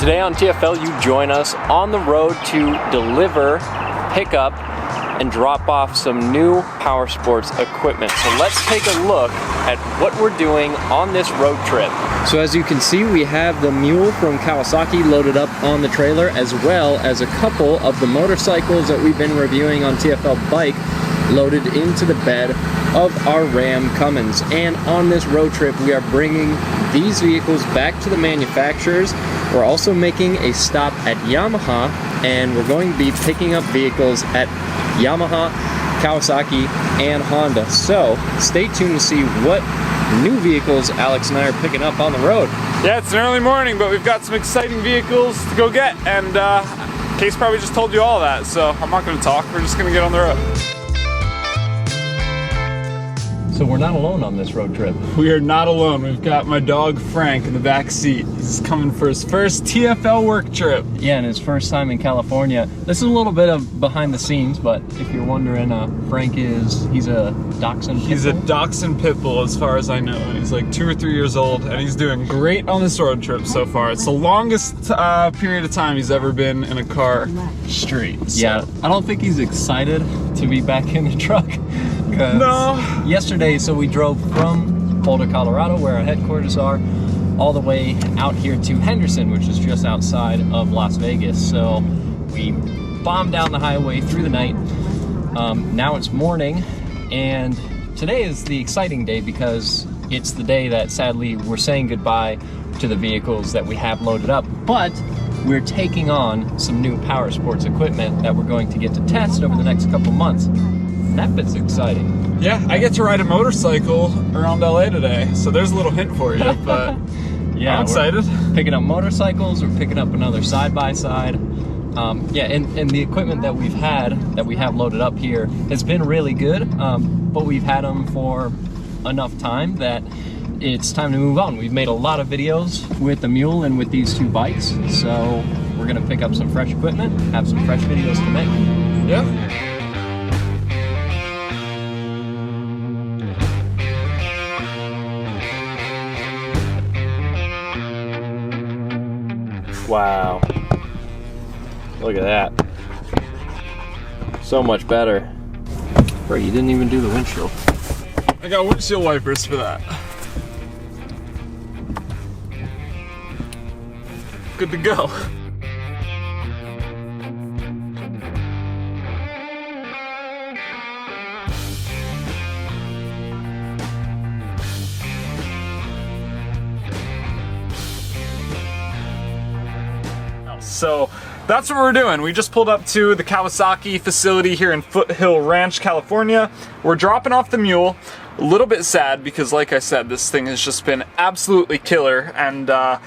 Today on TFL, you join us on the road to deliver, pick up, and drop off some new power sports equipment. So let's take a look at what we're doing on this road trip. So as you can see, we have the mule from Kawasaki loaded up on the trailer, as well as a couple of the motorcycles that we've been reviewing on TFL Bike loaded into the bed of our Ram Cummins. And on this road trip, we are bringing these vehicles back to the manufacturers. We're also making a stop at Yamaha, and we're going to be picking up vehicles at Yamaha, Kawasaki, and Honda. So stay tuned to see what new vehicles Alex and I are picking up on the road. Yeah, it's an early morning, but we've got some exciting vehicles to go get, and Kase probably just told you all that, so I'm not going to talk. We're just going to get on the road. So we're not alone on this road trip. We are not alone. We've got my dog Frank in the back seat. He's coming for his first TFL work trip. Yeah, and his first time in California. This is a little bit of behind the scenes, but if you're wondering, Frank he's a Dachshund Pitbull. He's a Dachshund Pitbull as far as I know. He's like 2 or 3 years old, and he's doing great on this road trip so far. It's the longest period of time he's ever been in a car straight. So. Yeah, I don't think he's excited to be back in the truck. No. Yesterday, so we drove from Boulder, Colorado, where our headquarters are, all the way out here to Henderson, which is just outside of Las Vegas. So we bombed down the highway through the night. Now it's morning, and today is the exciting day because it's the day that sadly we're saying goodbye to the vehicles that we have loaded up, but we're taking on some new power sports equipment that we're going to get to test over the next couple months. That bit's exciting. Yeah, I get to ride a motorcycle around LA today, so there's a little hint for you, but yeah, I'm excited. Picking up motorcycles, we're picking up another side-by-side. Yeah, and the equipment that we have loaded up here has been really good, but we've had them for enough time that it's time to move on. We've made a lot of videos with the mule and with these two bikes, so we're gonna pick up some fresh equipment, have some fresh videos to make. Yeah. Wow. Look at that. So much better. Bro, you didn't even do the windshield. I got windshield wipers for that. Good to go. So that's what we're doing. We just pulled up to the Kawasaki facility here in Foothill Ranch, California. We're dropping off the mule. A little bit sad because, like I said, this thing has just been absolutely killer, and out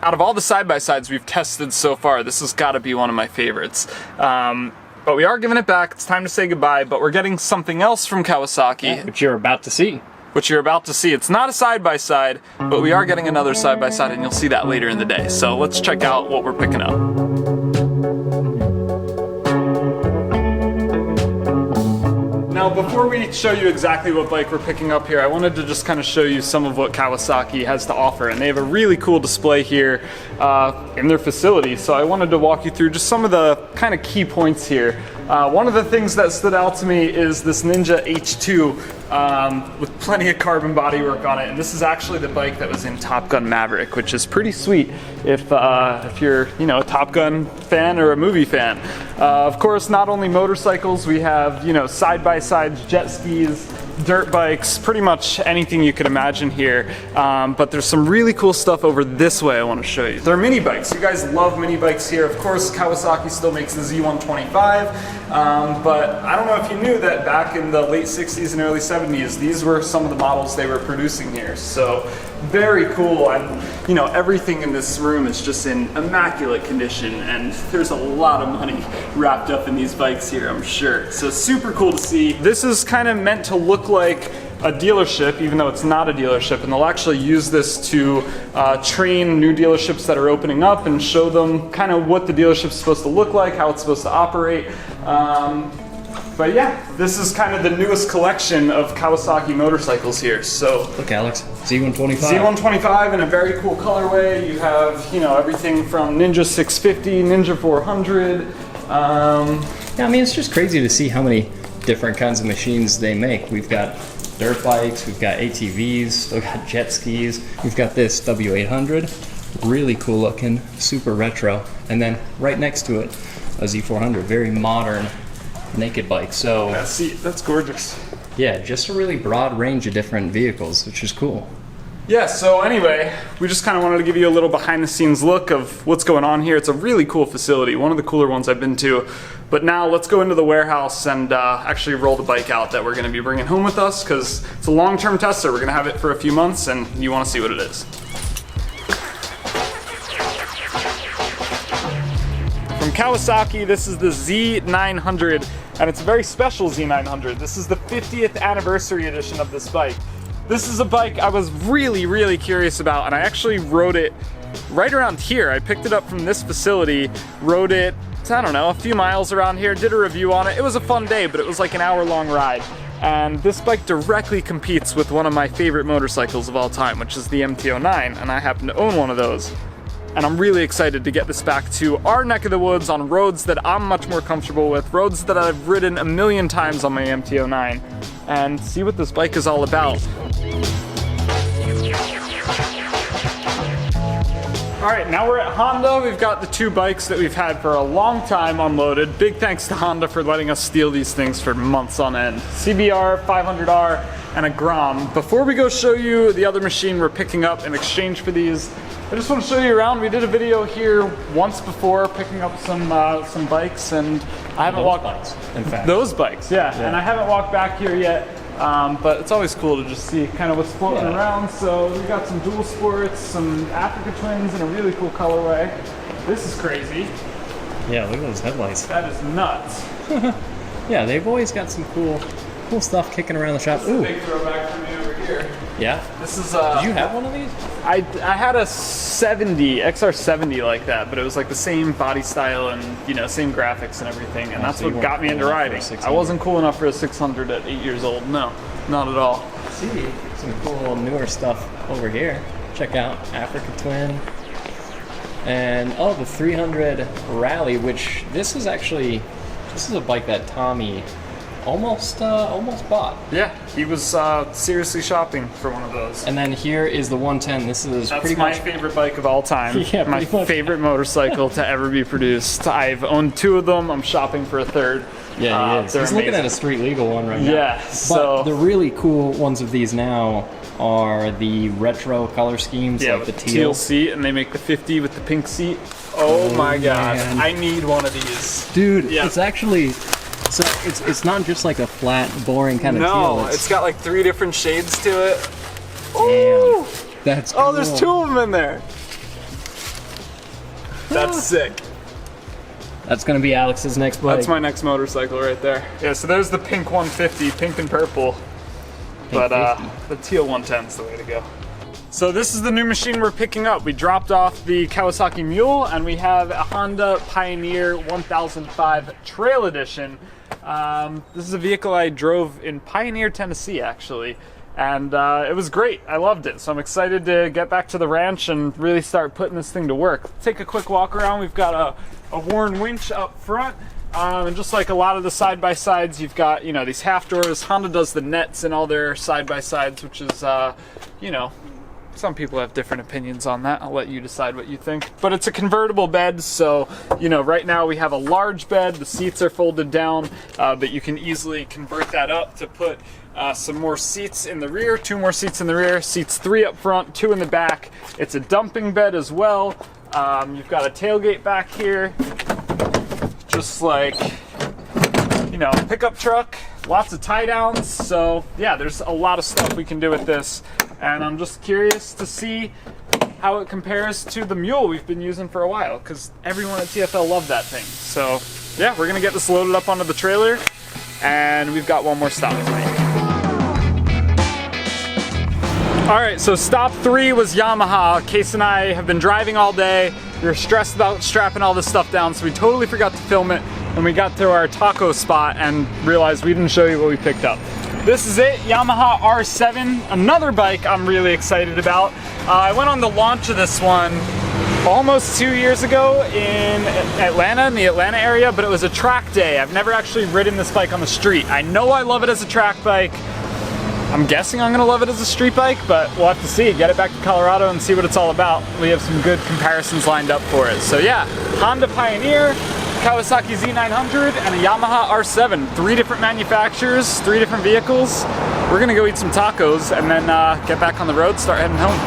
of all the side-by-sides we've tested so far, this has got to be one of my favorites. But we are giving it back. It's time to say goodbye, but we're getting something else from Kawasaki. Yeah, which you're about to see. It's not a side-by-side, but we are getting another side-by-side, and you'll see that later in the day. So let's check out what we're picking up. Now, before we show you exactly what bike we're picking up here, I wanted to just kind of show you some of what Kawasaki has to offer. And they have a really cool display here in their facility. So I wanted to walk you through just some of the kind of key points here. One of the things that stood out to me is this Ninja H2 with plenty of carbon bodywork on it. And this is actually the bike that was in Top Gun Maverick, which is pretty sweet if you're, a Top Gun fan or a movie fan. Of course, not only motorcycles, we have, side-by-sides, jet skis, dirt bikes, pretty much anything you could imagine here. But there's some really cool stuff over this way I want to show you. They're mini bikes. You guys love mini bikes here. Of course, Kawasaki still makes the Z125, but I don't know if you knew that back in the late 60s and early 70s, these were some of the models they were producing here. So very cool, and everything in this room is just in immaculate condition, and there's a lot of money wrapped up in these bikes here, I'm sure. So super cool to see. This is kind of meant to look like a dealership, even though it's not a dealership, and they'll actually use this to train new dealerships that are opening up and show them kind of what the dealership's supposed to look like, how it's supposed to operate. But yeah, this is kind of the newest collection of Kawasaki motorcycles here. So look, Alex, Z125. Z125 in a very cool colorway. You have, you know, everything from Ninja 650, Ninja 400. Yeah, I mean, it's just crazy to see how many different kinds of machines they make. We've got dirt bikes, we've got ATVs, we've got jet skis, we've got this W800, really cool looking, super retro, and then right next to it, a Z400, very modern naked bike. So that seat, that's gorgeous. yeah, just a really broad range of different vehicles, which is cool. Yeah, so anyway, we just kind of wanted to give you a little behind the scenes look of what's going on here. It's a really cool facility, one of the cooler ones I've been to. But now let's go into the warehouse and actually roll the bike out that we're going to be bringing home with us, because it's a long-term tester. We're going to have it for a few months and you want to see what it is. From Kawasaki, this is the Z900, and it's a very special Z900. This is the 50th anniversary edition of this bike. This is a bike I was really curious about, and I actually rode it right around here. I picked it up from this facility, rode it, I don't know, a few miles around here, did a review on it. It was a fun day, but it was like an hour-long ride. And this bike directly competes with one of my favorite motorcycles of all time, which is the MT-09, and I happen to own one of those. And I'm really excited to get this back to our neck of the woods on roads that I'm much more comfortable with, roads that I've ridden a million times on my MT-09, and see what this bike is all about. All right, now we're at Honda. We've got the two bikes that we've had for a long time unloaded. Big thanks to Honda for letting us steal these things for months on end. CBR, 500R, and a Grom. Before we go show you the other machine we're picking up in exchange for these, I just want to show you around. We did a video here once before picking up some bikes, and I haven't walked bikes, in fact. Those bikes, yeah. And I haven't walked back here yet. But it's always cool to just see kind of what's floating around. So we've got some dual sports, some Africa Twins in a really cool colorway. This is crazy. Yeah, look at those headlights. That is nuts. Yeah, they've always got some cool stuff kicking around the shop. This is a big throwback for me over here. Yeah? This is Did you have one of these? I had a 70, XR70 like that, but it was like the same body style and, you know, same graphics and everything, and that's so you what got me weren't into cool enough riding. for a I wasn't cool enough for a 600 at 8 years old. No, not at all. See, some cool newer stuff over here. Check out Africa Twin. And oh, the 300 Rally, which this is a bike that Tommy almost bought. Yeah, he was seriously shopping for one of those. And then here is the 110. This is That's pretty my much favorite bike of all time. Yeah, my pretty much. favorite motorcycle to ever be produced. I've owned two of them. I'm shopping for a third. Yeah, he is. They're He's looking amazing. at a street legal one right now. Yeah, But so the really cool ones of these now are the retro color schemes, yeah, like the with teal. seat, and they make the 50 with the pink seat. Oh my god, man. I need one of these. Dude, Yeah. it's actually, so it's not just like a flat, boring kind of teal. No, it's got like 3 different shades to it. Damn, Ooh. that's cool. Oh, there's 2 of them in there. That's sick. That's gonna be Alex's next bike. That's my next motorcycle right there. Yeah, so there's the pink 150, pink and purple. But the teal 110 is the way to go. So this is the new machine we're picking up. We dropped off the Kawasaki Mule, and we have a Honda Pioneer 1005 Trail Edition. This is a vehicle I drove in Pioneer, Tennessee, actually. And it was great. I loved it. So I'm excited to get back to the ranch and really start putting this thing to work. Take a quick walk around. We've got a Warn winch up front. And just like a lot of the side-by-sides, you've got, you know, these half doors. Honda does the nets in all their side-by-sides, which is, you know, some people have different opinions on that. I'll let you decide what you think. But it's a convertible bed, so, you know, right now we have a large bed. The seats are folded down, but you can easily convert that up to put some more seats in the rear, 2 more seats in the rear, seats 3 up front, 2 in the back. It's a dumping bed as well. You've got a tailgate back here, just like, you know, pickup truck, lots of tie downs. So yeah, there's a lot of stuff we can do with this. And I'm just curious to see how it compares to the Mule we've been using for a while, because everyone at TFL loved that thing. So yeah, we're gonna get this loaded up onto the trailer, and we've got one more stop to make. All right, so stop 3 was Yamaha. Kase and I have been driving all day. We were stressed about strapping all this stuff down, so we totally forgot to film it. when we got to our taco spot and realized we didn't show you what we picked up. This is it, Yamaha R7, another bike I'm really excited about. I went on the launch of this one almost 2 years ago in Atlanta, in the Atlanta area, but it was a track day. I've never actually ridden this bike on the street. I know I love it as a track bike. I'm guessing I'm gonna love it as a street bike, but we'll have to see. Get it back to Colorado and see what it's all about. We have some good comparisons lined up for it. So yeah, Honda Pioneer, Kawasaki Z900, and a Yamaha R7. 3 different manufacturers, 3 different vehicles. We're gonna go eat some tacos and then get back on the road, start heading home.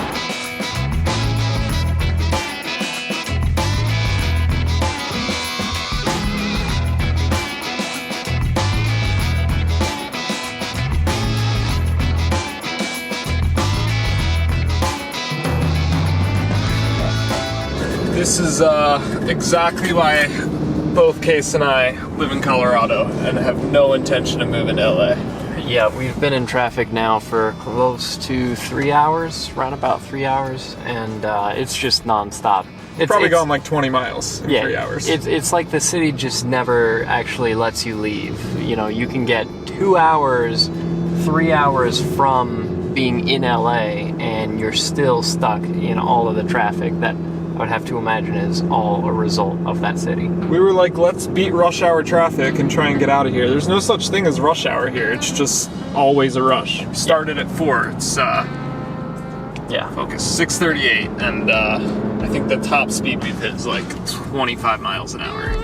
This is exactly why both Kase and I live in Colorado and have no intention of moving to LA. Yeah, we've been in traffic now for close to 3 hours, around about 3 hours, and it's just nonstop. It's probably going like 20 miles in 3 hours. It's like the city just never actually lets you leave. You know, you can get 2 hours, 3 hours from being in LA, and you're still stuck in all of the traffic that I would have to imagine is all a result of that city. We were like, let's beat rush hour traffic and try and get out of here. There's no such thing as rush hour here. It's just always a rush. Started at 4. It's focus 6:38, and I think the top speed we've hit is like 25 miles an hour.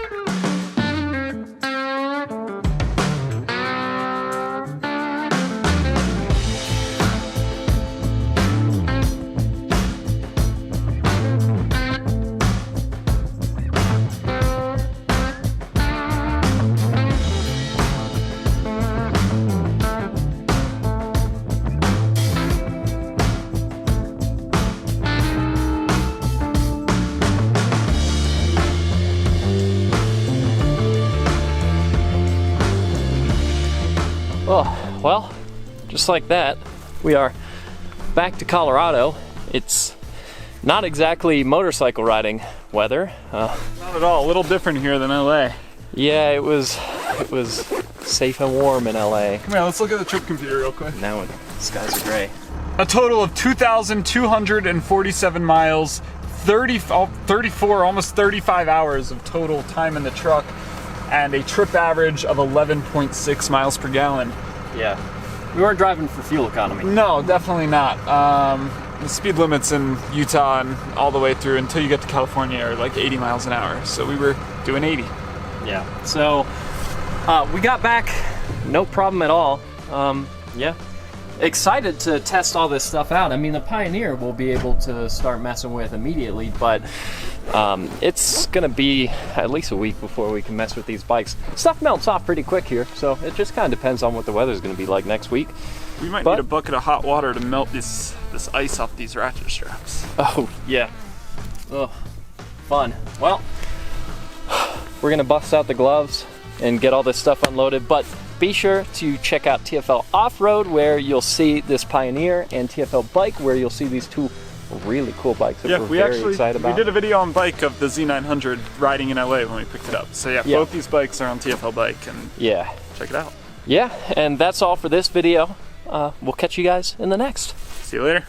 Oh, well, just like that, we are back to Colorado. It's not exactly motorcycle riding weather. Not at all. A little different here than LA. Yeah, it was safe and warm in LA. Come here, let's look at the trip computer real quick. Now the skies are gray. A total of 2,247 miles, 34, almost 35 hours of total time in the truck, and a trip average of 11.6 miles per gallon. Yeah, we weren't driving for fuel economy. No, definitely not. The speed limits in Utah and all the way through until you get to California are like 80 miles an hour, so we were doing 80. Yeah, so we got back, no problem at all. Yeah, excited to test all this stuff out. I mean, the Pioneer we'll be able to start messing with immediately, but it's gonna be at least a week before we can mess with these bikes. Stuff melts off pretty quick here, so it just kind of depends on what the weather's gonna be like next week. We might need a bucket of hot water to melt this ice off these ratchet straps. Oh, yeah. Oh, fun. Well, we're gonna bust out the gloves and get all this stuff unloaded, but be sure to check out TFL Off-Road, where you'll see this Pioneer, and TFL Bike, where you'll see these 2 really cool bikes that we're very excited about. We did a video on bike of the Z900 riding in LA when we picked it up. So yeah, both these bikes are on TFL Bike, and check it out. Yeah, and that's all for this video. We'll catch you guys in the next. See you later.